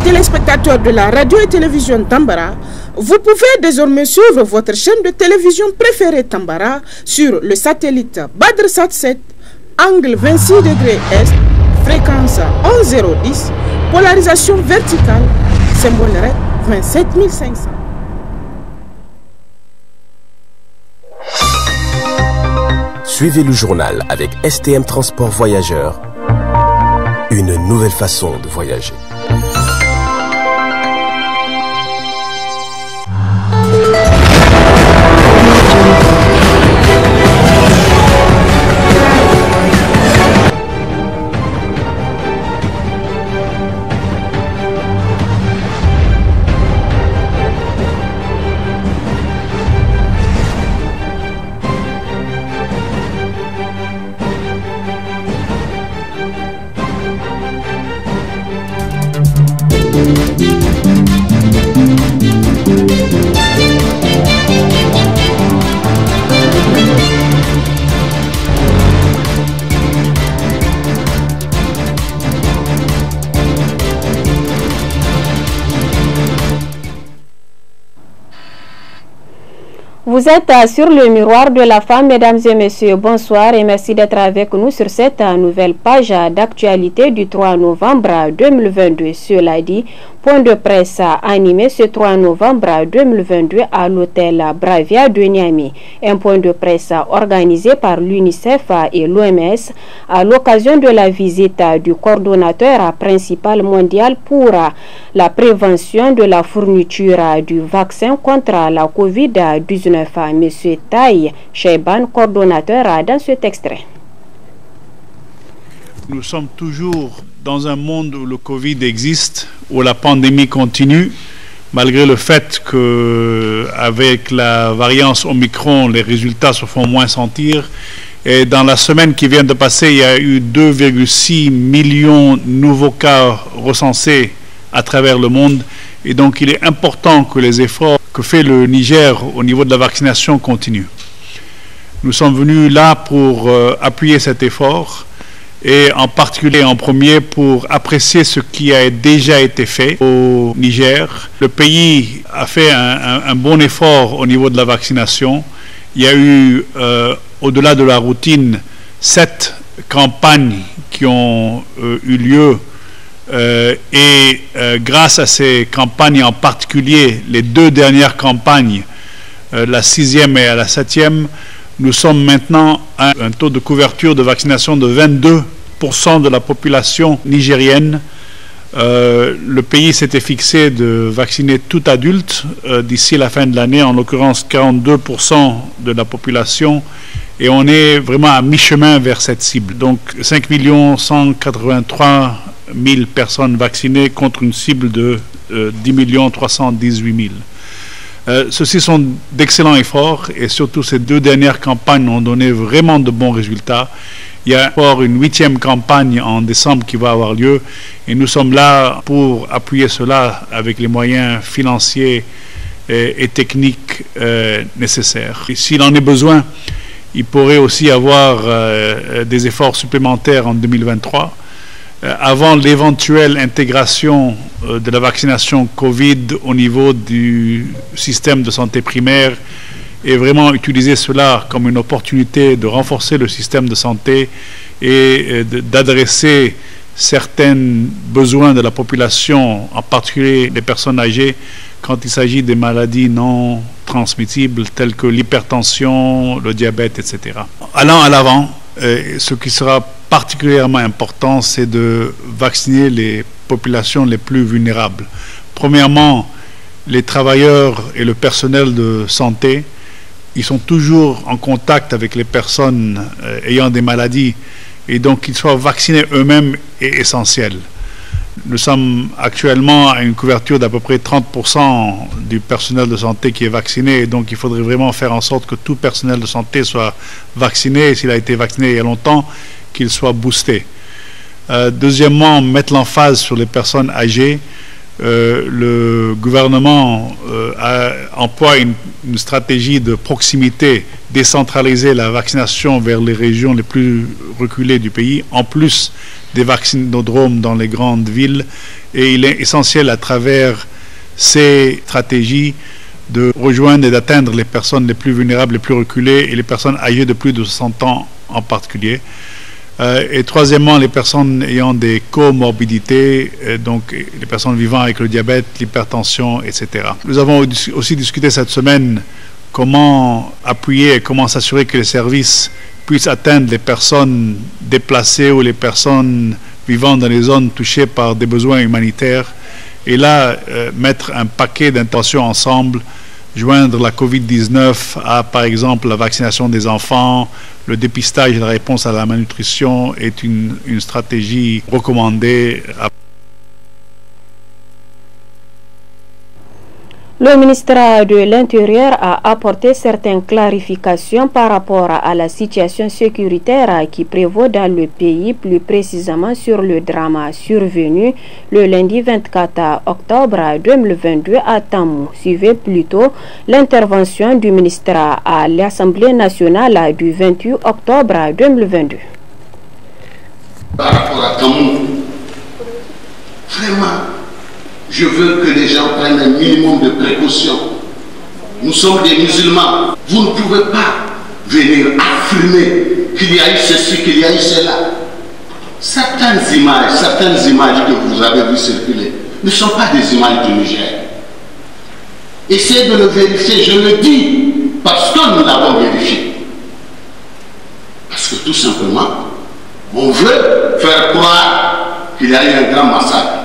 Téléspectateurs de la radio et télévision Tambara, vous pouvez désormais suivre votre chaîne de télévision préférée Tambara sur le satellite Badrsat 7, angle 26 degrés Est, fréquence 11010, polarisation verticale, symbole REC 27500. Suivez le journal avec STM Transport Voyageurs, une nouvelle façon de voyager. Vous êtes sur le miroir de la femme, mesdames et messieurs, bonsoir et merci d'être avec nous sur cette nouvelle page d'actualité du 3 novembre 2022. Cela dit, point de presse animé ce 3 novembre 2022 à l'hôtel Bravia de Niamey. Un point de presse organisé par l'UNICEF et l'OMS à l'occasion de la visite du coordonnateur principal mondial pour la prévention de la fourniture du vaccin contre la COVID-19. M. Taï Cheiban, coordonnateur, dans cet extrait. Nous sommes toujours dans un monde où le Covid existe, où la pandémie continue, malgré le fait qu'avec la variante Omicron, les résultats se font moins sentir. Et dans la semaine qui vient de passer, il y a eu 2,6 millions de nouveaux cas recensés à travers le monde. Et donc, il est important que les efforts que fait le Niger au niveau de la vaccination continuent. Nous sommes venus là pour appuyer cet effort et en particulier en premier pour apprécier ce qui a déjà été fait au Niger. Le pays a fait un bon effort au niveau de la vaccination. Il y a eu, au-delà de la routine, 7 campagnes qui ont eu lieu. Grâce à ces campagnes, en particulier les 2 dernières campagnes, la 6e et la 7e, nous sommes maintenant à un taux de couverture de vaccination de 22% de la population nigérienne. Le pays s'était fixé de vacciner tout adulte d'ici la fin de l'année, en l'occurrence 42% de la population, et on est vraiment à mi-chemin vers cette cible. Donc 5 183 000 personnes vaccinées contre une cible de 10 318 000. Ceux-ci sont d'excellents efforts et surtout ces 2 dernières campagnes ont donné vraiment de bons résultats. Il y a encore une 8e campagne en décembre qui va avoir lieu et nous sommes là pour appuyer cela avec les moyens financiers et techniques nécessaires. Et s'il en est besoin, il pourrait aussi y avoir des efforts supplémentaires en 2023. Avant l'éventuelle intégration de la vaccination Covid au niveau du système de santé primaire et vraiment utiliser cela comme une opportunité de renforcer le système de santé et d'adresser certains besoins de la population, en particulier des personnes âgées, quand il s'agit des maladies non transmissibles telles que l'hypertension, le diabète, etc. Allant à l'avant, ce qui sera particulièrement important, c'est de vacciner les populations les plus vulnérables. Premièrement, les travailleurs et le personnel de santé, ils sont toujours en contact avec les personnes ayant des maladies et donc qu'ils soient vaccinés eux-mêmes est essentiel. Nous sommes actuellement à une couverture d'à peu près 30% du personnel de santé qui est vacciné et donc il faudrait vraiment faire en sorte que tout personnel de santé soit vacciné et s'il a été vacciné il y a longtemps, qu'il soit boosté. Deuxièmement, mettre l'emphase sur les personnes âgées. le gouvernement emploie une stratégie de proximité, décentraliser la vaccination vers les régions les plus reculées du pays, en plus des vaccinodromes dans les grandes villes. Et il est essentiel à travers ces stratégies de rejoindre et d'atteindre les personnes les plus vulnérables, les plus reculées et les personnes âgées de plus de 60 ans en particulier. Et troisièmement, les personnes ayant des comorbidités, donc les personnes vivant avec le diabète, l'hypertension, etc. Nous avons aussi discuté cette semaine comment appuyer et comment s'assurer que les services puissent atteindre les personnes déplacées ou les personnes vivant dans les zones touchées par des besoins humanitaires. Et là, mettre un paquet d'intentions ensemble, joindre la COVID-19 à, par exemple, la vaccination des enfants, le dépistage et la réponse à la malnutrition est une stratégie recommandée. Le ministère de l'Intérieur a apporté certaines clarifications par rapport à la situation sécuritaire qui prévaut dans le pays, plus précisément sur le drame survenu le lundi 24 octobre 2022 à Tamou. Suivez plutôt l'intervention du ministre à l'Assemblée nationale du 28 octobre 2022. Par rapport à Tamou, vraiment, je veux que les gens prennent un minimum de précaution. Nous sommes des musulmans. Vous ne pouvez pas venir affirmer qu'il y a eu ceci, qu'il y a eu cela. Certaines images que vous avez vues circuler ne sont pas des images du Niger. Essayez de le vérifier, je le dis, parce que nous l'avons vérifié. Parce que tout simplement, on veut faire croire qu'il y a eu un grand massacre.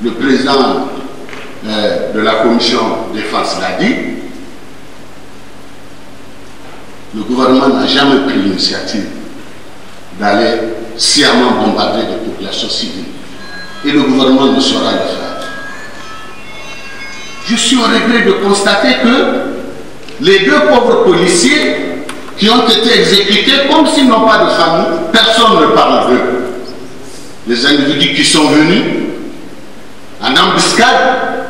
Le président de la commission défense l'a dit, le gouvernement n'a jamais pris l'initiative d'aller sciemment bombarder des populations civiles. Et le gouvernement ne saura le faire. Je suis au regret de constater que les deux pauvres policiers qui ont été exécutés comme s'ils n'ont pas de famille, personne ne parle d'eux. Les individus qui sont venus en embuscade,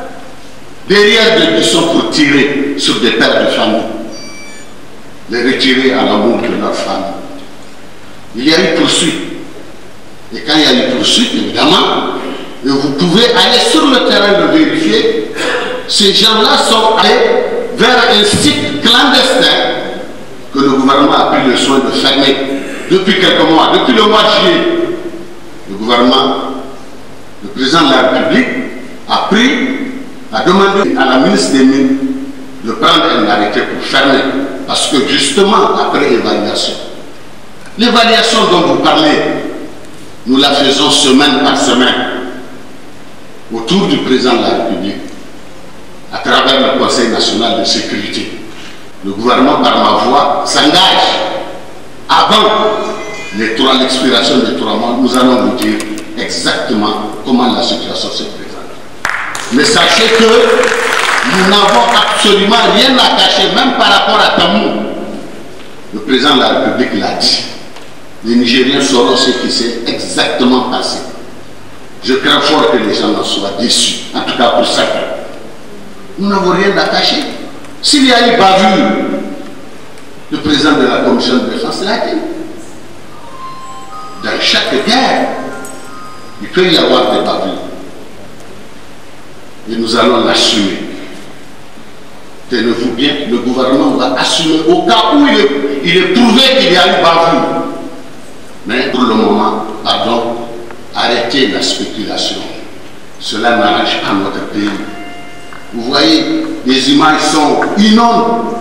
derrière des buissons pour tirer sur des pères de famille, les retirer à l'amour de leur famille. Il y a eu poursuite. Et quand il y a eu poursuite, évidemment, et vous pouvez aller sur le terrain le vérifier, ces gens-là sont allés vers un site clandestin que le gouvernement a pris le soin de fermer depuis quelques mois. Depuis le mois de juillet, le gouvernement, le président de la République, a demandé à la ministre des Mines de prendre un arrêté pour fermer. Parce que justement, après évaluation, l'évaluation dont vous parlez, nous la faisons semaine par semaine autour du président de la République, à travers le Conseil national de sécurité. Le gouvernement, par ma voix, s'engage avant l'expiration des 3 mois. Nous allons vous dire exactement comment la situation se présente. Mais sachez que nous n'avons absolument rien à cacher, même par rapport à Tamou. Le président de la République l'a dit. Les Nigériens sauront ce qui s'est exactement passé. Je crains fort que les gens en soient déçus, en tout cas pour certains. Nous n'avons rien à cacher. S'il y a eu bavure, le président de la commission de défense l'a dit. Dans chaque guerre, il peut y avoir des bavures. Et nous allons l'assumer. Tenez-vous bien, le gouvernement va assumer au cas où il est prouvé qu'il y a eu bavure. Mais pour le moment, pardon, arrêtez la spéculation. Cela n'arrange pas notre pays. Vous voyez, les images inondent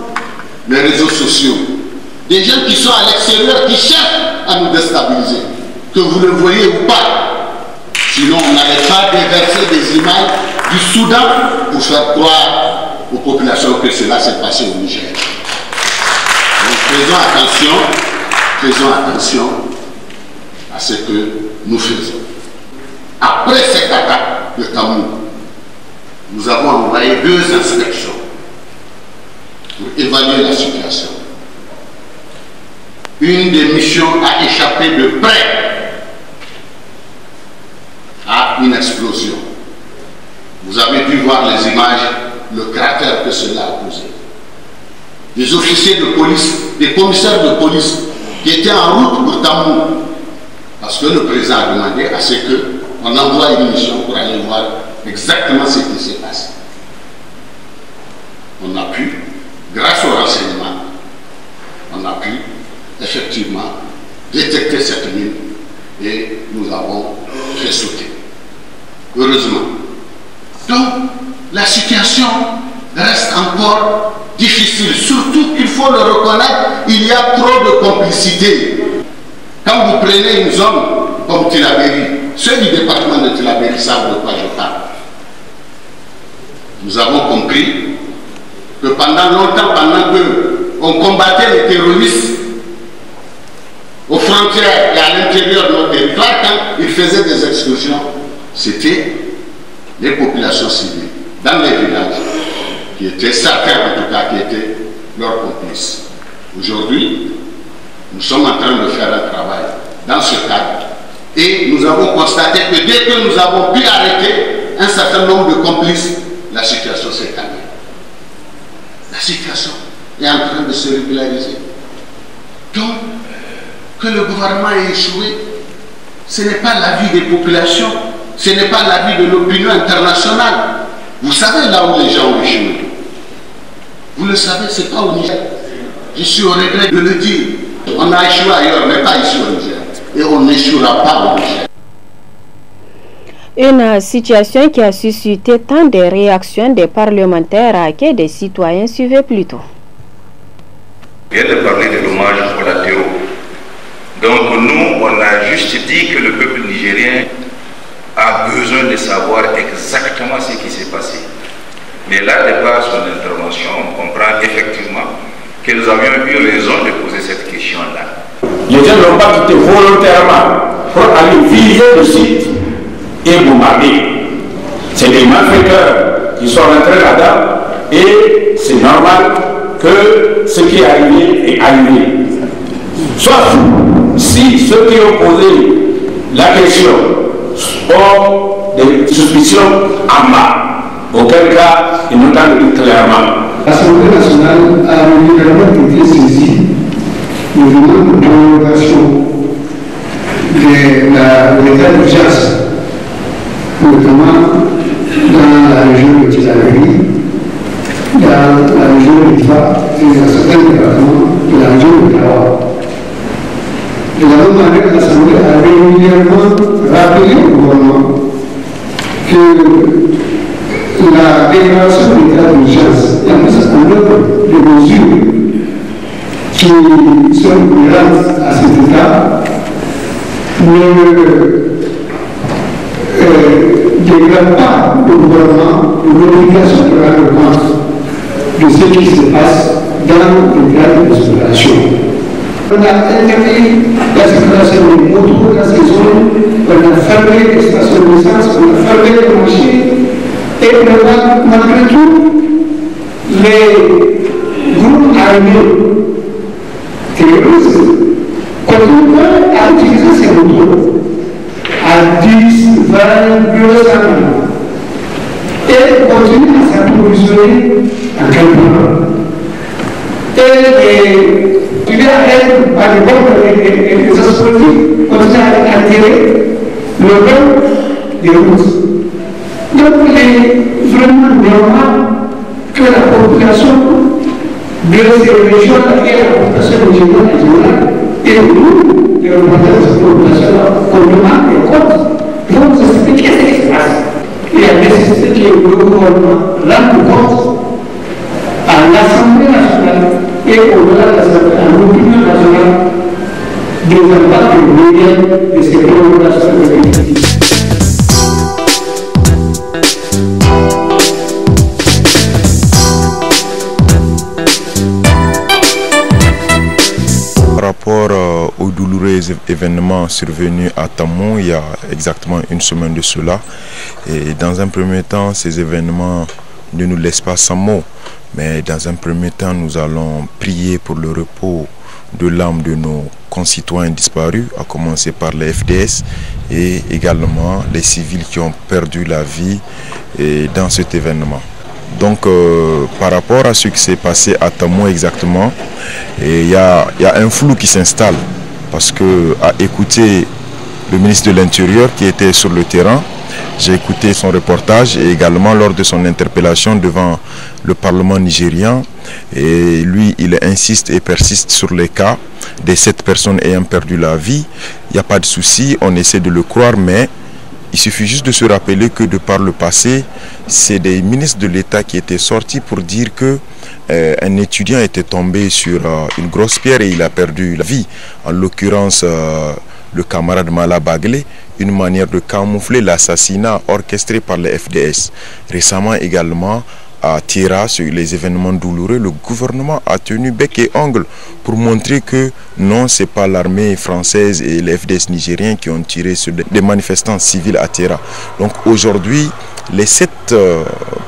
les réseaux sociaux. Des gens qui sont à l'extérieur, qui cherchent à nous déstabiliser. Que vous le voyez ou pas. Sinon, on n'allait pas déverser des images du Soudan pour faire croire aux populations que cela s'est passé au Niger. Donc faisons attention à ce que nous faisons. Après cette attaque de Tamou, nous avons envoyé 2 inspections pour évaluer la situation. Une des missions a échappé de près à à une explosion. Vous avez pu voir les images, le cratère que cela a causé. Des officiers de police, des commissaires de police qui étaient en route pour Tamou, parce que le président a demandé à ce qu'on envoie une mission pour aller voir exactement ce qui s'est passé. On a pu, grâce au renseignement, on a pu effectivement détecter cette mine et nous avons fait sauter. Heureusement. Donc, la situation reste encore difficile, surtout qu'il faut le reconnaître, il y a trop de complicité. Quand vous prenez une zone comme Tillabéri, ceux du département de Tillabéri savent de quoi je parle. Nous avons compris que pendant longtemps, pendant qu'on combattait les terroristes aux frontières et à l'intérieur de notre territoire, quand ils faisaient des excursions, c'était les populations civiles, dans les villages, qui étaient certains en tout cas, qui étaient leurs complices. Aujourd'hui, nous sommes en train de faire un travail dans ce cadre et nous avons constaté que dès que nous avons pu arrêter un certain nombre de complices, la situation s'est calmée. La situation est en train de se régulariser. Donc, que le gouvernement ait échoué, ce n'est pas l'avis des populations, ce n'est pas l'avis de l'opinion internationale. Vous savez là où les gens ont échoué. Vous le savez, ce n'est pas au Niger. Je suis au regret de le dire. On a échoué ailleurs, mais pas ici au Niger. Et on n'échouera pas au Niger. Une situation qui a suscité tant de réactions des parlementaires que des citoyens. Suivez plutôt. Je viens de parler des dommages collatéraux. Donc nous, on a juste dit que le peuple nigérien a besoin de savoir exactement ce qui s'est passé. Mais là, de par son intervention, on comprend effectivement que nous avions eu raison de poser cette question-là. Les gens n'ont pas quitté volontairement pour aller viser le site et bombarder. C'est des malfaiteurs qui sont rentrés là-dedans et c'est normal que ce qui est arrivé est arrivé. Sauf si ceux qui ont posé la question ont des suspicions en bas, auquel cas ils nous donnent clairement. L'Assemblée nationale a régulièrement été saisie de demandes de prolongation de l'état d'urgence, notamment dans la région de Tillabéri, dans la région de Difa et dans certains départements de la région de Tawa. De la même manière, l'Assemblée a régulièrement rappelé au gouvernement que la déclaration de l'état d'urgence et la mise en œuvre de mesures qui sont inhérentes à cet état ne dégrade pas le gouvernement de l'obligation de rendre compte de ce qui se passe dans le cadre de cette opération. On a interdit la circulation des motos dans ces zones, on a fermé les stations d'essence, on a fermé les marchés, et malgré tout, les groupes armés terroristes continuent à utiliser ces motos à 10, 20, 200 et continuent à s'approvisionner en carburant. Et il y a par exemple les explosifs continuent à attirer le vent des routes. Donc il est vraiment normal que la population de ces régions-là et la population régionale et nous, les représentants de cette population-là, qu'on demande des comptes pour nous expliquer ce qui se passe. Il y a nécessité que le gouvernement rende compte à l'Assemblée nationale et au-delà de l'Assemblée, à l'opinion nationale, des impacts immédiats de ces prolongations de l'État. Par rapport aux douloureux événements survenus à Tamou il y a exactement une semaine de cela, et dans un premier temps, ces événements ne nous laissent pas sans mots, mais dans un premier temps, nous allons prier pour le repos de l'âme de nos concitoyens disparus, à commencer par les FDS et également les civils qui ont perdu la vie dans cet événement. Donc par rapport à ce qui s'est passé à Tamou exactement, il y a un flou qui s'installe parce que à écouter le ministre de l'Intérieur qui était sur le terrain, j'ai écouté son reportage et également lors de son interpellation devant le Parlement nigérien, et lui il insiste et persiste sur les cas des 7 personnes ayant perdu la vie. Il n'y a pas de souci, on essaie de le croire, mais il suffit juste de se rappeler que de par le passé, c'est des ministres de l'État qui étaient sortis pour dire que un étudiant était tombé sur une grosse pierre et il a perdu la vie. En l'occurrence, le camarade Mala Baglé, une manière de camoufler l'assassinat orchestré par les FDS. Récemment également, à Tira, sur les événements douloureux, le gouvernement a tenu bec et ongle pour montrer que non, ce n'est pas l'armée française et les FDS nigériens qui ont tiré sur des manifestants civils à Tira. Donc aujourd'hui, les 7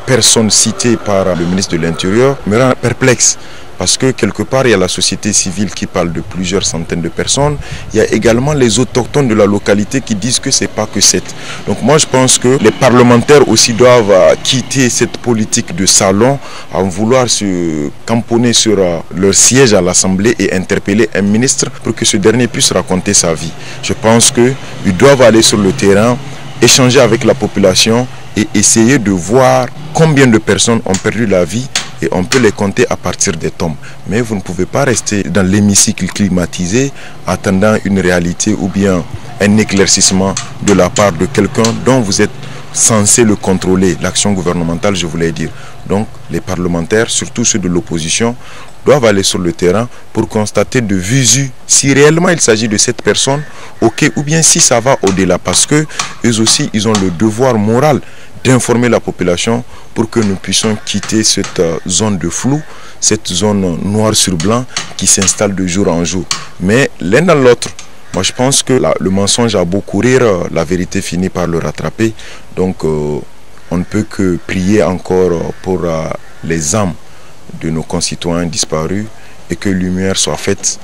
personnes citées par le ministre de l'Intérieur me rendent perplexe. Parce que quelque part, il y a la société civile qui parle de plusieurs centaines de personnes. Il y a également les autochtones de la localité qui disent que ce n'est pas que 7. Donc moi, je pense que les parlementaires aussi doivent quitter cette politique de salon en vouloir se camponner sur leur siège à l'Assemblée et interpeller un ministre pour que ce dernier puisse raconter sa vie. Je pense qu'ils doivent aller sur le terrain, échanger avec la population et essayer de voir combien de personnes ont perdu la vie. Et on peut les compter à partir des tombes. Mais vous ne pouvez pas rester dans l'hémicycle climatisé attendant une réalité ou bien un éclaircissement de la part de quelqu'un dont vous êtes censé le contrôler, l'action gouvernementale, je voulais dire. Donc les parlementaires, surtout ceux de l'opposition, doivent aller sur le terrain pour constater de visu si réellement il s'agit de cette personne, ok, ou bien si ça va au-delà, parce que eux aussi, ils ont le devoir moral d'informer la population pour que nous puissions quitter cette zone de flou, cette zone noir sur blanc qui s'installe de jour en jour. Mais l'un dans l'autre, moi je pense que le mensonge a beau courir, la vérité finit par le rattraper. Donc on ne peut que prier encore pour les âmes de nos concitoyens disparus et que lumière soit faite.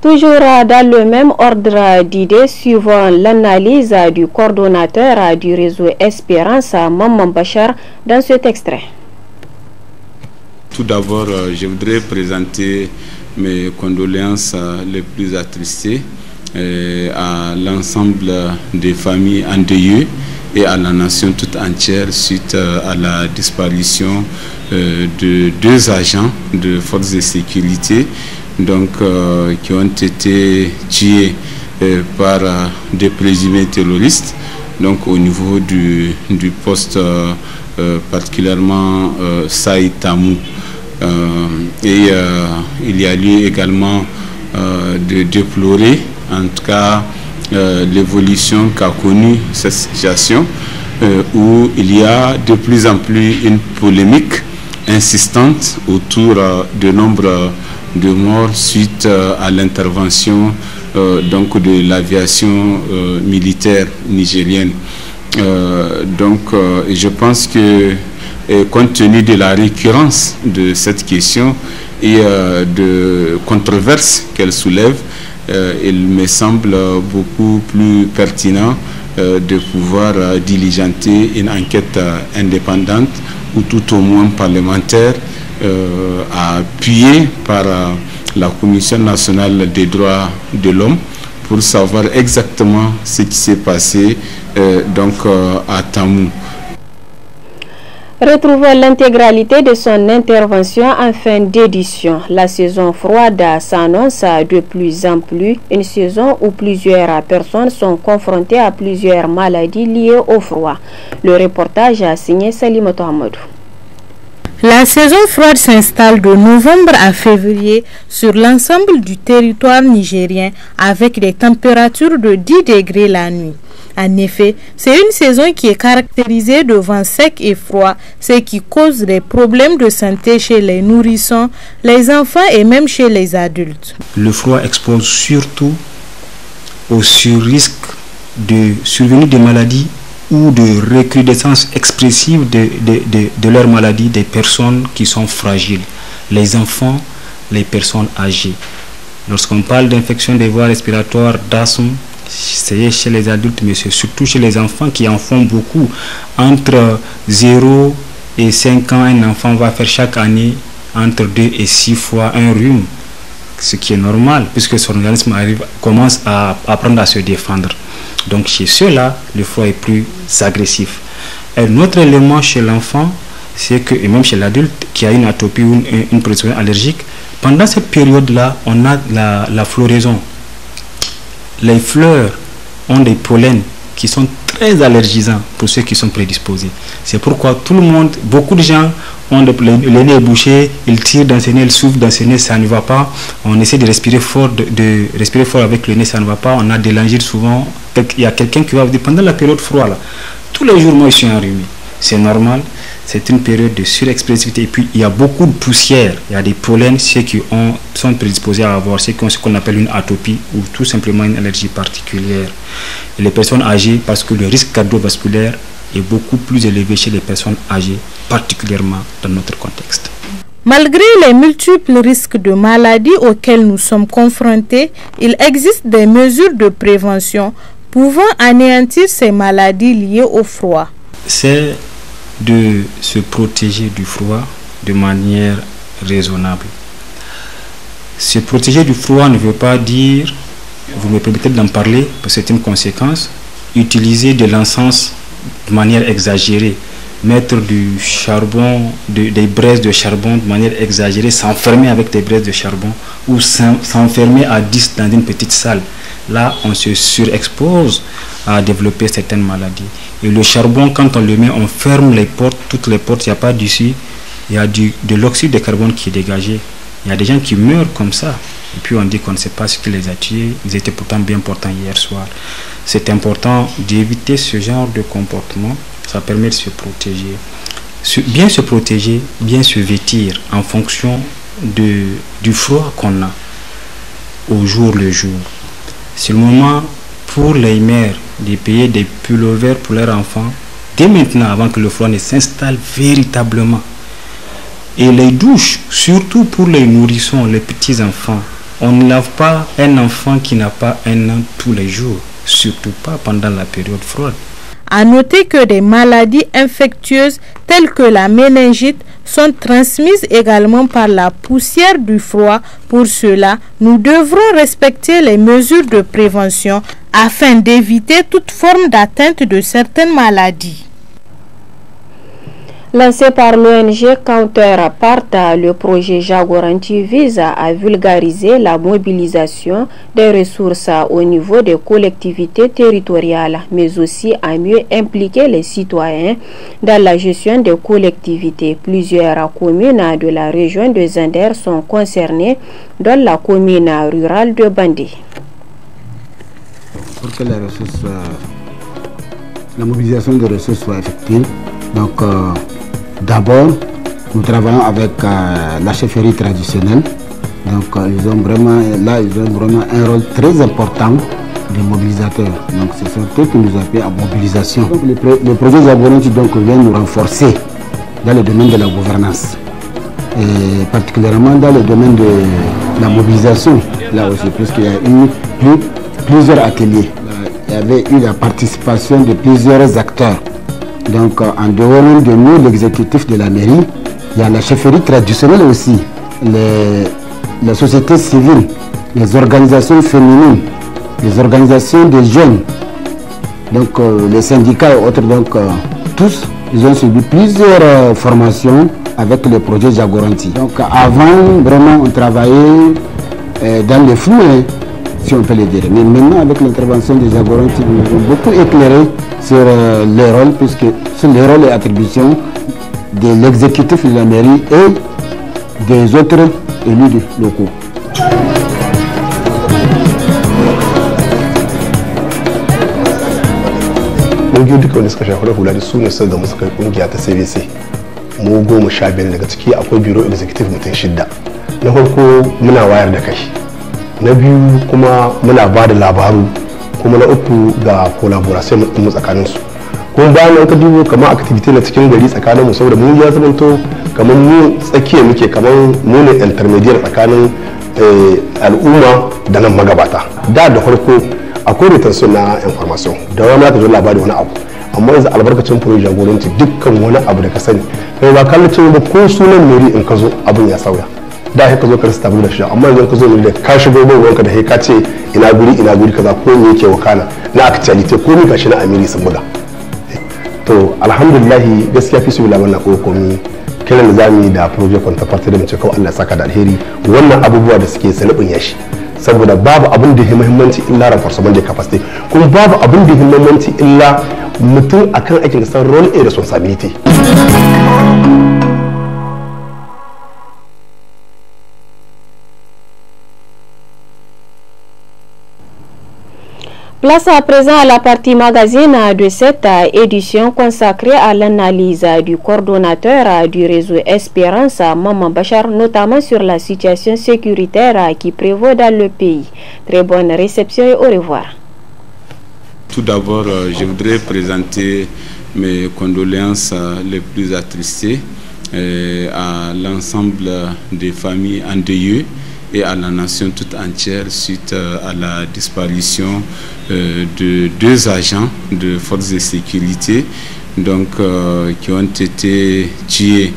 Toujours dans le même ordre d'idées, suivant l'analyse du coordonnateur du réseau Espérance, Maman Bachar, dans cet extrait. Tout d'abord, je voudrais présenter mes condoléances les plus attristées à l'ensemble des familles endeuillées et à la nation toute entière suite à la disparition de 2 agents de forces de sécurité donc, qui ont été tués par des présumés terroristes donc, au niveau du poste particulièrement Saïtamou. Et il y a lieu également de déplorer en tout cas l'évolution qu'a connue cette situation où il y a de plus en plus une polémique insistante autour de nombre de morts suite à l'intervention donc de l'aviation militaire nigérienne. Donc je pense que compte tenu de la récurrence de cette question et de controverses qu'elle soulève, il me semble beaucoup plus pertinent de pouvoir diligenter une enquête indépendante ou tout au moins parlementaire appuyée par la Commission nationale des droits de l'homme pour savoir exactement ce qui s'est passé donc à Tamou. Retrouvons l'intégralité de son intervention en fin d'édition. La saison froide s'annonce de plus en plus, une saison où plusieurs personnes sont confrontées à plusieurs maladies liées au froid. Le reportage a signé Salimoto Hamadou. La saison froide s'installe de novembre à février sur l'ensemble du territoire nigérien avec des températures de 10 degrés la nuit. En effet, c'est une saison qui est caractérisée de vents secs et froids, ce qui cause des problèmes de santé chez les nourrissons, les enfants et même chez les adultes. Le froid expose surtout au risque de survenue de maladies ou de recrudescence expressive de leur maladie des personnes qui sont fragiles, les enfants, les personnes âgées. Lorsqu'on parle d'infection des voies respiratoires, d'asthme, c'est chez les adultes, mais c'est surtout chez les enfants qui en font beaucoup. Entre 0 et 5 ans, un enfant va faire chaque année entre 2 et 6 fois un rhume, ce qui est normal, puisque son organisme commence à apprendre à se défendre. Donc chez ceux-là, le froid est plus agressif. Un autre élément chez l'enfant, c'est que, et même chez l'adulte qui a une atopie ou une prédisposition allergique, pendant cette période-là, on a la floraison. Les fleurs ont des pollens qui sont très allergisants pour ceux qui sont prédisposés. C'est pourquoi tout le monde, beaucoup de gens ont le nez bouché, ils tirent dans ses nez, ils soufflent dans ses nez, ça ne va pas. On essaie de respirer fort, de respirer fort avec le nez, ça ne va pas. On a des laryngites souvent. Il y a quelqu'un qui va dire pendant la période froide là, tous les jours moi je suis enrhumé. C'est normal. C'est une période de surexpressivité et puis il y a beaucoup de poussière, il y a des pollens, ceux qui sont prédisposés à avoir ceux qui ont ce qu'on appelle une atopie ou tout simplement une allergie particulière. Et les personnes âgées, parce que le risque cardiovasculaire est beaucoup plus élevé chez les personnes âgées, particulièrement dans notre contexte. Malgré les multiples risques de maladies auxquels nous sommes confrontés, il existe des mesures de prévention pouvant anéantir ces maladies liées au froid. C'est de se protéger du froid de manière raisonnable. Se protéger du froid ne veut pas dire, vous me permettez d'en parler, parce que c'est une conséquence, utiliser de l'encens de manière exagérée, mettre du charbon, des braises de charbon de manière exagérée, s'enfermer avec des braises de charbon ou s'enfermer à 10 dans une petite salle. Là, on se surexpose à développer certaines maladies. Et le charbon, quand on le met, on ferme les portes, toutes les portes, il n'y a pas d'issue, il y a de l'oxyde de carbone qui est dégagé. Il y a des gens qui meurent comme ça. Et puis on dit qu'on ne sait pas ce qui les a tués, ils étaient pourtant bien portants hier soir. C'est important d'éviter ce genre de comportement, ça permet de se protéger. Bien se protéger, bien se vêtir en fonction du froid qu'on a au jour le jour. C'est le moment pour les mères de payer des pullovers pour leurs enfants dès maintenant avant que le froid ne s'installe véritablement. Et les douches, surtout pour les nourrissons, les petits enfants. On ne lave pas un enfant qui n'a pas 1 an tous les jours, surtout pas pendant la période froide. À noter que des maladies infectieuses telles que la méningite sont transmises également par la poussière du froid. Pour cela, nous devrons respecter les mesures de prévention afin d'éviter toute forme d'atteinte de certaines maladies. Lancé par l'ONG Counterpart, le projet Jagoranti vise à vulgariser la mobilisation des ressources au niveau des collectivités territoriales, mais aussi à mieux impliquer les citoyens dans la gestion des collectivités. Plusieurs communes de la région de Zinder sont concernées, dont la commune rurale de Bandé. Pour que la mobilisation des ressources soit effective, donc d'abord, nous travaillons avec la chefferie traditionnelle. Donc, ils ont vraiment un rôle très important de mobilisateur. Donc, ce sont eux qui nous appellent à mobilisation. Donc, le projet Jagoranti vient nous renforcer dans le domaine de la gouvernance. Et particulièrement dans le domaine de la mobilisation. Là aussi, puisqu'il y a eu plusieurs ateliers. Il y avait eu la participation de plusieurs acteurs. Donc, en dehors de nous, l'exécutif de la mairie, il y a la chefferie traditionnelle aussi, la société civile, les organisations féminines, les organisations des jeunes, donc les syndicats et autres. Donc, tous, ils ont subi plusieurs formations avec le projet Jagoranti. Donc, avant, vraiment, on travaillait dans le flou, si on peut le dire. Mais maintenant, avec l'intervention des Jagoranti, nous avons beaucoup éclairé sur les rôles, puisque sur les rôles et attributions de l'exécutif de la mairie et des autres élus locaux. ƙungiyoyi duka wanda suka shafi hula da su ne suka gama suka ƙungiya ta CBC mu 15 daga ciki akwai biro executive mutum 6. Na farko muna wayar da kai, na biyu kuma muna ba da labaru, kuma na uku ga collaboration mu tsakanin su. Kuma bayan an ka dubo kamar activity na cikin gari tsakanin mu, saboda mu ya zamanto kamar mu tsakiya muke, kamar mu ne intermediate tsakanin al'umma da nan magabata. Da farko akwai retention na information da wani aka zo labari wani abu amma yanzu albarkacin furo jagoranci dukkan wani abu da ka sani kai ba kallon cewa ba ko sunan meri in ka zo abin ya sauya da ka zo ka rasa tabbata da shi amma yanzu ka zo ne da ka shigo bai wanka da ka ce ina guri kaza ko me yake wakana na actuality ko ni gashi na amiri sun buga to alhamdulillah gaskiya fi su laban na kokomi kiran da zamu yi da project counterpart da mace kawai Allah ya saka da alheri wannan abubuwa da suke sanabin yashi saboda babu abin da ya muhimmanci illa renforcement da capacity kuma babu abin da ya muhimmanci illa mutum akan aikin san role and responsibility. Place à présent à la partie magazine de cette édition consacrée à l'analyse du coordonnateur du réseau Espérance, Maman Bachar, notamment sur la situation sécuritaire qui prévaut dans le pays. Très bonne réception et au revoir. Tout d'abord, je voudrais présenter mes condoléances les plus attristées à l'ensemble des familles endeuillées et à la nation toute entière suite à la disparition de 2 agents de forces de sécurité donc, qui ont été tués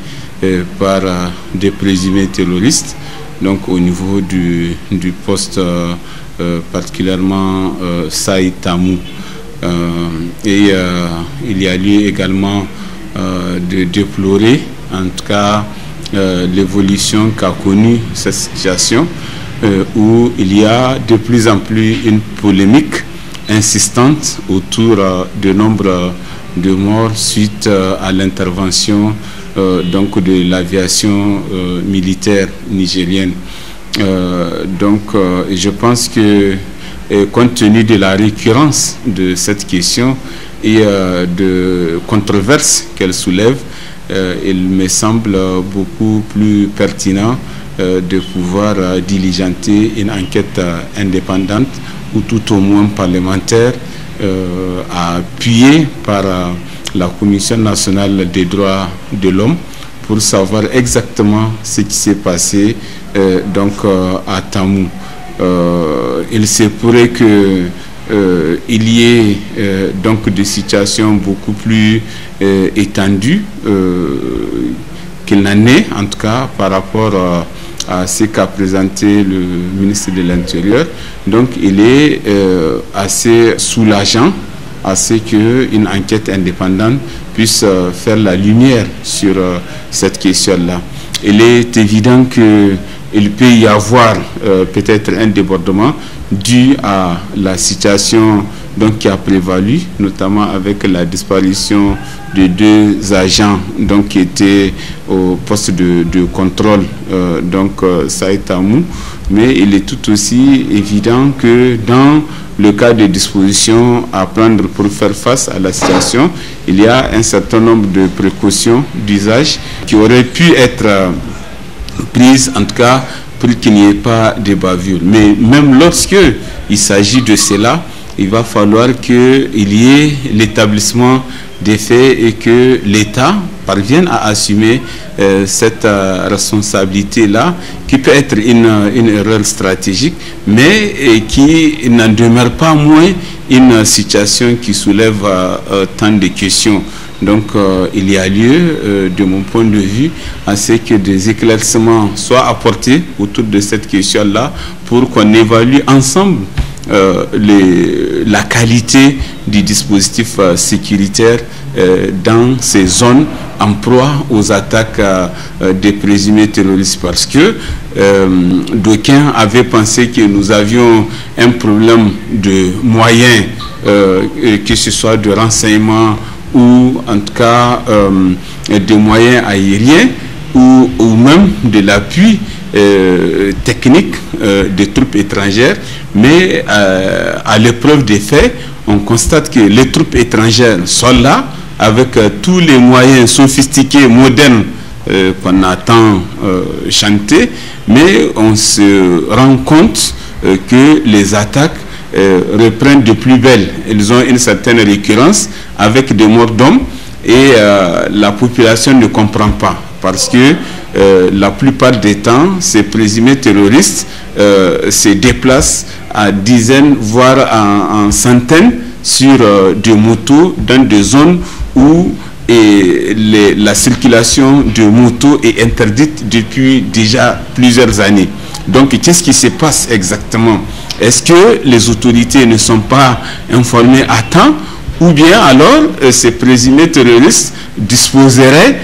par des présumés terroristes donc, au niveau du poste particulièrement Saïd Tamou. Et il y a lieu également de déplorer en tout cas l'évolution qu'a connue cette situation où il y a de plus en plus une polémique insistante autour du nombre de morts suite à l'intervention donc de l'aviation militaire nigérienne. Je pense que compte tenu de la récurrence de cette question et de controverses qu'elle soulève, il me semble beaucoup plus pertinent de pouvoir diligenter une enquête indépendante ou tout au moins parlementaire appuyée par la Commission nationale des droits de l'homme pour savoir exactement ce qui s'est passé à Tamou. Il se pourrait que il y ait donc des situations beaucoup plus étendues qu'il n'en est, en tout cas par rapport à ce qu'a présenté le ministre de l'Intérieur. Donc il est assez soulageant à ce qu'une enquête indépendante puisse faire la lumière sur cette question-là. Il est évident qu'il peut y avoir peut-être un débordement dû à la situation donc, qui a prévalu, notamment avec la disparition de 2 agents donc, qui étaient au poste de contrôle Saïd Tamou. Mais il est tout aussi évident que dans le cas de dispositions à prendre pour faire face à la situation, il y a un certain nombre de précautions d'usage qui auraient pu être prises, en tout cas, pour qu'il n'y ait pas de bavure. Mais même lorsque il s'agit de cela, il va falloir qu'il y ait l'établissement des faits et que l'État parvienne à assumer cette responsabilité-là, qui peut être une erreur stratégique, mais qui n'en demeure pas moins une situation qui soulève tant de questions. Donc il y a lieu, de mon point de vue, à ce que des éclaircissements soient apportés autour de cette question-là pour qu'on évalue ensemble la qualité du dispositif sécuritaire dans ces zones en proie aux attaques des présumés terroristes, parce que d'aucuns avaient pensé que nous avions un problème de moyens, que ce soit de renseignement ou en tout cas des moyens aériens ou même de l'appui technique des troupes étrangères, mais à l'épreuve des faits, on constate que les troupes étrangères sont là avec tous les moyens sophistiqués, modernes qu'on a tant chanté, mais on se rend compte que les attaques reprennent de plus belle. Elles ont une certaine récurrence avec des morts d'hommes et la population ne comprend pas, parce que la plupart des temps, ces présumés terroristes se déplacent à dizaines, voire en centaines sur des motos dans des zones où la circulation de motos est interdite depuis déjà plusieurs années. Donc, qu'est-ce qui se passe exactement? Est-ce que les autorités ne sont pas informées à temps, ou bien alors ces présumés terroristes disposeraient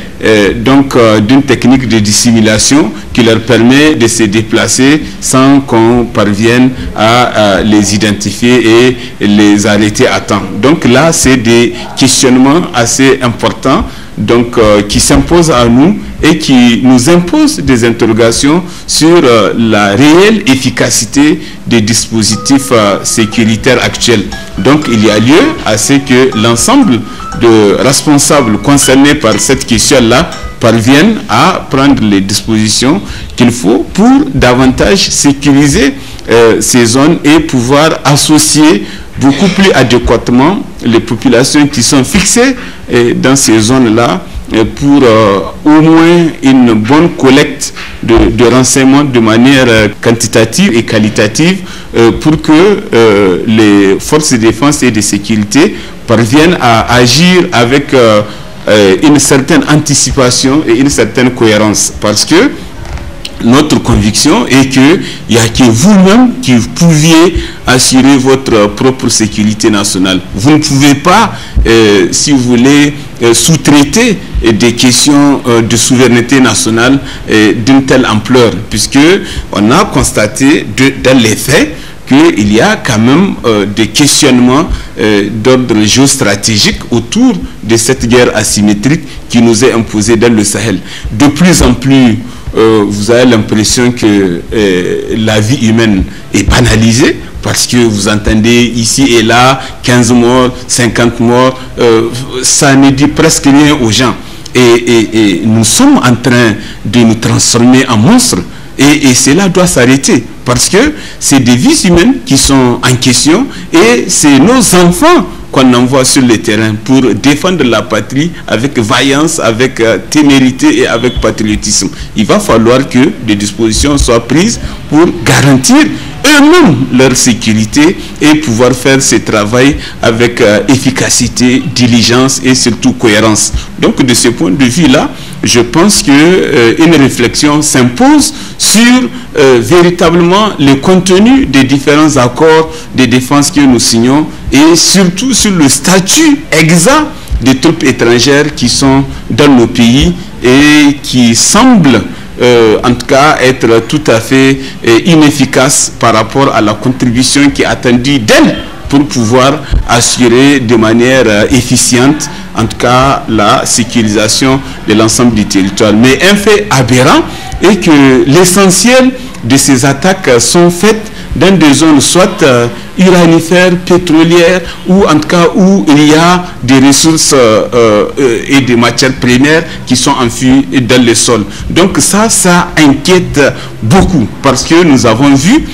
d'une technique de dissimulation qui leur permet de se déplacer sans qu'on parvienne à les identifier et les arrêter à temps. Donc là, c'est des questionnements assez importants qui s'imposent à nous et qui nous imposent des interrogations sur la réelle efficacité des dispositifs sécuritaires actuels. Donc il y a lieu à ce que l'ensemble de responsables concernés par cette question-là parviennent à prendre les dispositions qu'il faut pour davantage sécuriser ces zones et pouvoir associer beaucoup plus adéquatement les populations qui sont fixées dans ces zones-là pour au moins une bonne collecte de renseignements de manière quantitative et qualitative pour que les forces de défense et de sécurité parviennent à agir avec une certaine anticipation et une certaine cohérence. Parce que notre conviction est qu'il n'y a que vous-même qui pouviez assurer votre propre sécurité nationale. Vous ne pouvez pas, si vous voulez, sous-traiter des questions de souveraineté nationale d'une telle ampleur, puisque on a constaté dans les faits qu'il y a quand même des questionnements d'ordre géostratégique autour de cette guerre asymétrique qui nous est imposée dans le Sahel. De plus en plus, vous avez l'impression que la vie humaine est banalisée parce que vous entendez ici et là 15 morts, 50 morts, ça ne dit presque rien aux gens. Et nous sommes en train de nous transformer en monstres et cela doit s'arrêter parce que c'est des vies humaines qui sont en question et c'est nos enfants qu'on envoie sur le terrain pour défendre la patrie avec vaillance, avec témérité et avec patriotisme. Il va falloir que des dispositions soient prises pour garantir eux-mêmes leur sécurité et pouvoir faire ce travail avec efficacité, diligence et surtout cohérence. Donc de ce point de vue-là, je pense qu'une réflexion s'impose sur véritablement le contenu des différents accords de défense que nous signons et surtout sur le statut exact des troupes étrangères qui sont dans nos pays et qui semblent en tout cas être tout à fait inefficaces par rapport à la contribution qui est attendue d'elles pour pouvoir assurer de manière efficiente en tout cas la sécurisation de l'ensemble du territoire. Mais un fait aberrant est que l'essentiel de ces attaques sont faites dans des zones soit uranifères, pétrolières, ou en tout cas où il y a des ressources et des matières premières qui sont enfouies dans le sol. Donc ça inquiète beaucoup parce que nous avons vu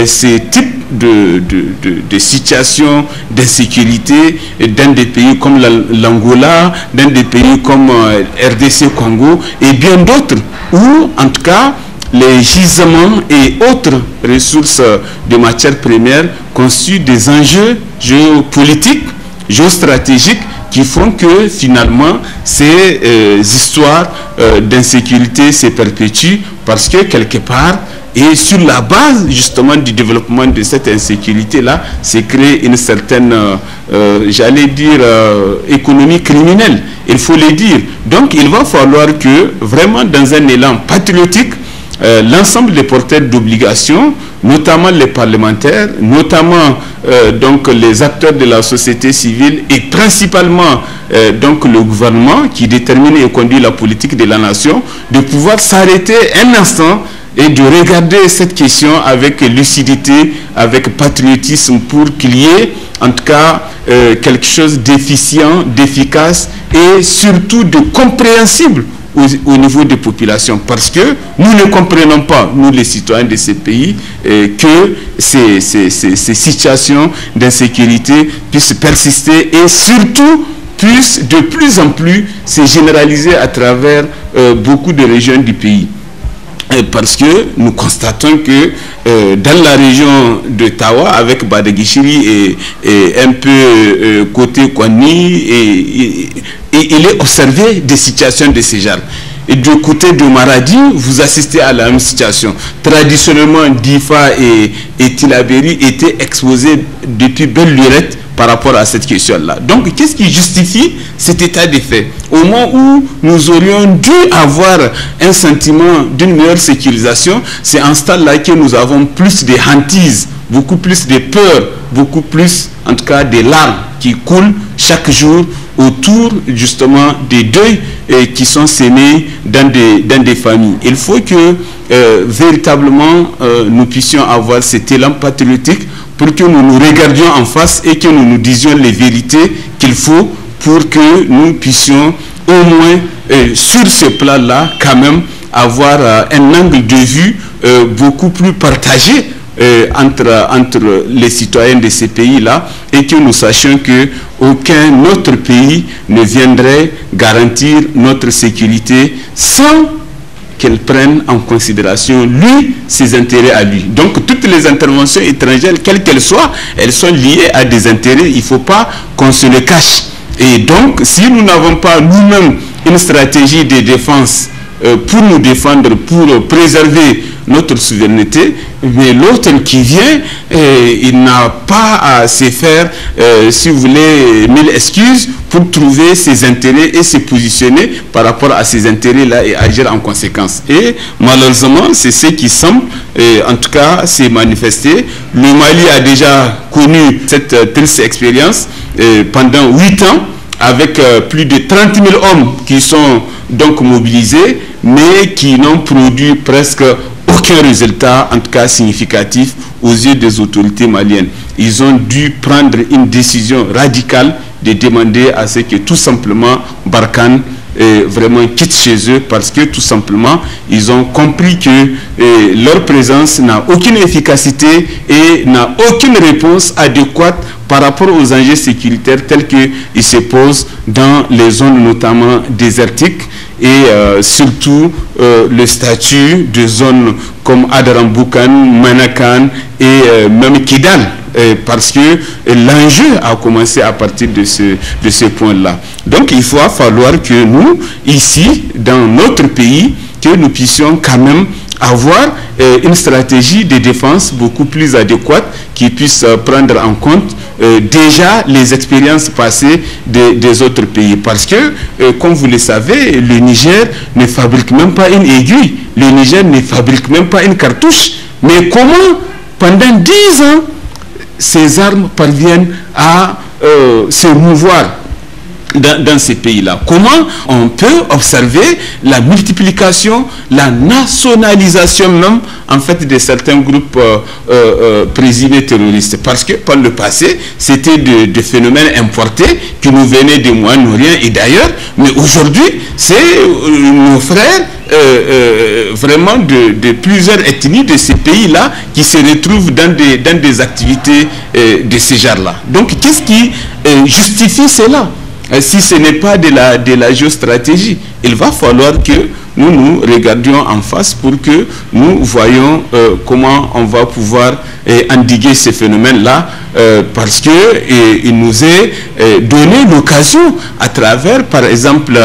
ces types de situations d'insécurité dans des pays comme l'Angola, dans des pays comme RDC Congo et bien d'autres où en tout cas les gisements et autres ressources de matières premières constituent des enjeux géopolitiques, géostratégiques qui font que finalement ces histoires d'insécurité se perpétuent parce que quelque part et sur la base justement du développement de cette insécurité-là, s'est créée une certaine, j'allais dire, économie criminelle. Il faut le dire. Donc il va falloir que vraiment dans un élan patriotique, l'ensemble des porteurs d'obligations, notamment les parlementaires, notamment donc les acteurs de la société civile et principalement donc le gouvernement qui détermine et conduit la politique de la nation, de pouvoir s'arrêter un instant et de regarder cette question avec lucidité, avec patriotisme pour qu'il y ait en tout cas quelque chose d'efficient, d'efficace et surtout de compréhensible au niveau des populations, parce que nous ne comprenons pas, nous les citoyens de ces pays, que ces situations d'insécurité puissent persister et surtout puissent de plus en plus se généraliser à travers beaucoup de régions du pays. parce que nous constatons que dans la région de Tawa, avec Badagishiri et un peu côté Kwani, il est observé des situations de ce genre. Et du côté de Maradi, vous assistez à la même situation. Traditionnellement, Difa et Tilaberi étaient exposés depuis belle lurette par rapport à cette question-là. Donc, qu'est-ce qui justifie cet état de fait? Au moment où nous aurions dû avoir un sentiment d'une meilleure sécurisation, c'est en ce temps-là que nous avons plus de hantises, beaucoup plus de peur, beaucoup plus, en tout cas, de larmes qui coulent chaque jour autour justement des deuils qui sont sémés dans des familles. Il faut que véritablement nous puissions avoir cet élan patriotique pour que nous nous regardions en face et que nous nous disions les vérités qu'il faut pour que nous puissions au moins sur ce plan-là quand même avoir un angle de vue beaucoup plus partagé entre les citoyens de ces pays-là, et que nous sachions que aucun autre pays ne viendrait garantir notre sécurité sans qu'elle prenne en considération lui, ses intérêts à lui. Donc toutes les interventions étrangères, quelles qu'elles soient, elles sont liées à des intérêts, il ne faut pas qu'on se le cache. Et donc si nous n'avons pas nous-mêmes une stratégie de défense pour nous défendre, pour préserver notre souveraineté, mais l'autre qui vient, il n'a pas à se faire, si vous voulez, mille excuses pour trouver ses intérêts et se positionner par rapport à ces intérêts-là et agir en conséquence. Et malheureusement, c'est ce qui semble, en tout cas, s'est manifesté. Le Mali a déjà connu cette triste expérience pendant 8 ans, avec plus de 30 000 hommes qui sont donc mobilisés, mais qui n'ont produit presque aucun résultat, en tout cas significatif, aux yeux des autorités maliennes. Ils ont dû prendre une décision radicale de demander à ce que tout simplement Barkhane vraiment quitte chez eux, parce que tout simplement ils ont compris que leur présence n'a aucune efficacité et n'a aucune réponse adéquate par rapport aux enjeux sécuritaires tels qu'ils se posent dans les zones notamment désertiques, et surtout le statut de zones comme Adarambukan, Manakan et même Kidal, parce que l'enjeu a commencé à partir de ce point-là. Donc il va falloir que nous, ici, dans notre pays, que nous puissions quand même avoir une stratégie de défense beaucoup plus adéquate qui puisse prendre en compte déjà les expériences passées des autres pays. Parce que, comme vous le savez, le Niger ne fabrique même pas une aiguille, le Niger ne fabrique même pas une cartouche. Mais comment, pendant 10 ans, ces armes parviennent à se mouvoir dans ces pays-là? Comment on peut observer la multiplication, la nationalisation même, en fait, de certains groupes présumés terroristes? Parce que par le passé, c'était des phénomènes importés qui nous venaient du Moyen-Orient et d'ailleurs, mais aujourd'hui, c'est nos frères vraiment de plusieurs ethnies de ces pays-là qui se retrouvent dans des activités de ce genre-là. Donc, qu'est-ce qui justifie cela? Si ce n'est pas de la géostratégie, il va falloir que nous nous regardions en face pour que nous voyions comment on va pouvoir endiguer ces phénomènes-là, parce qu'il nous est donné l'occasion à travers, par exemple,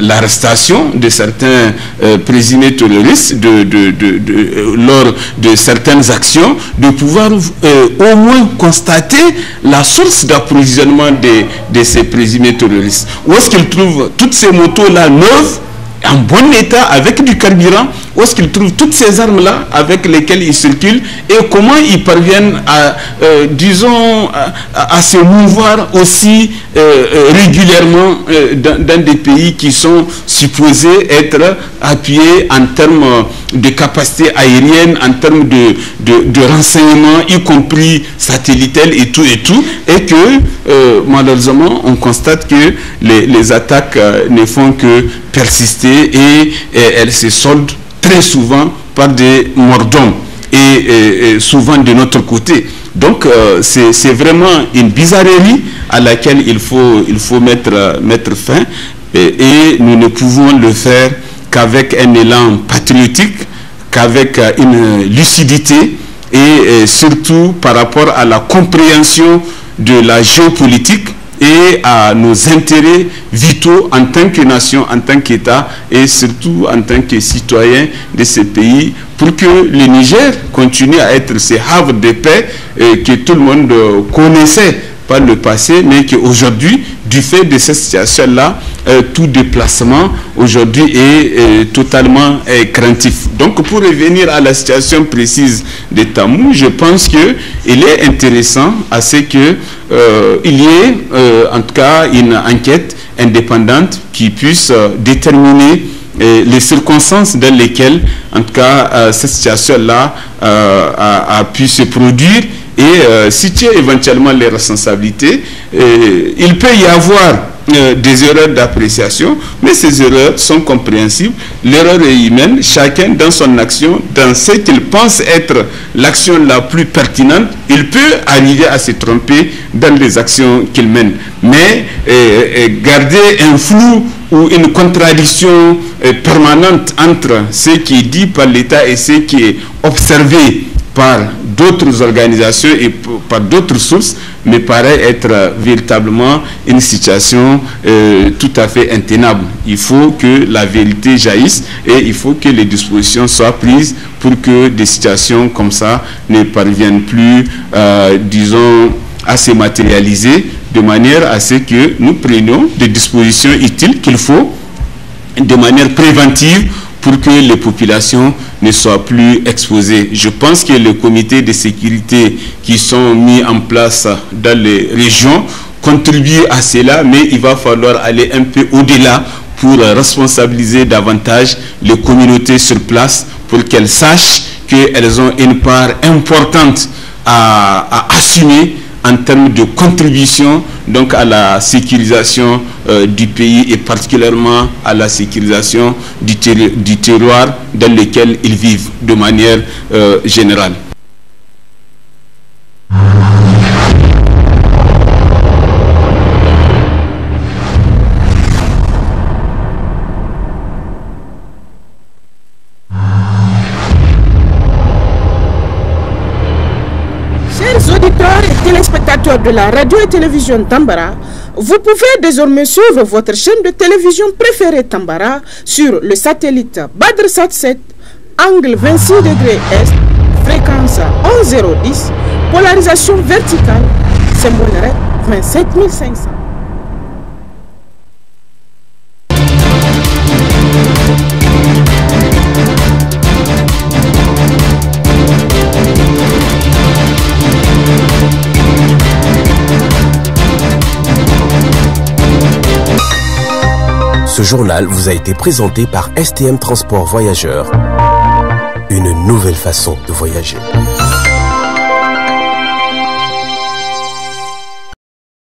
l'arrestation de certains présumés terroristes lors de certaines actions, de pouvoir au moins constater la source d'approvisionnement de ces présumés terroristes. Où est-ce qu'ils trouvent toutes ces motos-là neuves, en bon état, avec du carburant? Où est-ce qu'ils trouvent toutes ces armes-là avec lesquelles ils circulent, et comment ils parviennent à, disons, à se mouvoir aussi régulièrement dans des pays qui sont supposés être appuyés en termes de capacité aérienne, en termes de renseignements, y compris satellitaires et tout, et que malheureusement on constate que les attaques ne font que persister, et elles se soldent très souvent par des morts-d'hommes, et souvent de notre côté. Donc c'est vraiment une bizarrerie à laquelle il faut mettre fin, et nous ne pouvons le faire qu'avec un élan patriotique, qu'avec une lucidité et surtout par rapport à la compréhension de la géopolitique et à nos intérêts vitaux en tant que nation, en tant qu'État et surtout en tant que citoyen de ce pays, pour que le Niger continue à être ce havre de paix que tout le monde connaissait par le passé, mais qu'aujourd'hui, du fait de cette situation-là, tout déplacement aujourd'hui est totalement craintif. Donc pour revenir à la situation précise de Tamou, je pense qu'il est intéressant à ce qu'il y ait en tout cas une enquête indépendante qui puisse déterminer les circonstances dans lesquelles en tout cas cette situation-là a pu se produire et situer éventuellement les responsabilités. Il peut y avoir des erreurs d'appréciation, mais ces erreurs sont compréhensibles. L'erreur est humaine, chacun dans son action, dans ce qu'il pense être l'action la plus pertinente, il peut arriver à se tromper dans les actions qu'il mène. Mais garder un flou ou une contradiction permanente entre ce qui est dit par l'État et ce qui est observé par d'autres organisations et par d'autres sources me paraît être véritablement une situation tout à fait intenable. Il faut que la vérité jaillisse et il faut que les dispositions soient prises pour que des situations comme ça ne parviennent plus, disons, à se matérialiser, de manière à ce que nous prenions des dispositions utiles qu'il faut de manière préventive pour que les populations ne soient plus exposées. Je pense que les comités de sécurité qui sont mis en place dans les régions contribuent à cela, mais il va falloir aller un peu au-delà pour responsabiliser davantage les communautés sur place pour qu'elles sachent qu'elles ont une part importante à assumer en termes de contribution donc à la sécurisation du pays et particulièrement à la sécurisation du terroir dans lequel ils vivent de manière générale. Chers auditeurs et téléspectateurs de la radio et télévision Tambara, vous pouvez désormais suivre votre chaîne de télévision préférée Tambara sur le satellite BadrSat 7, angle 26 degrés Est, fréquence 11010, polarisation verticale, symbole RED 27500. Ce journal vous a été présenté par STM Transport Voyageurs. Une nouvelle façon de voyager.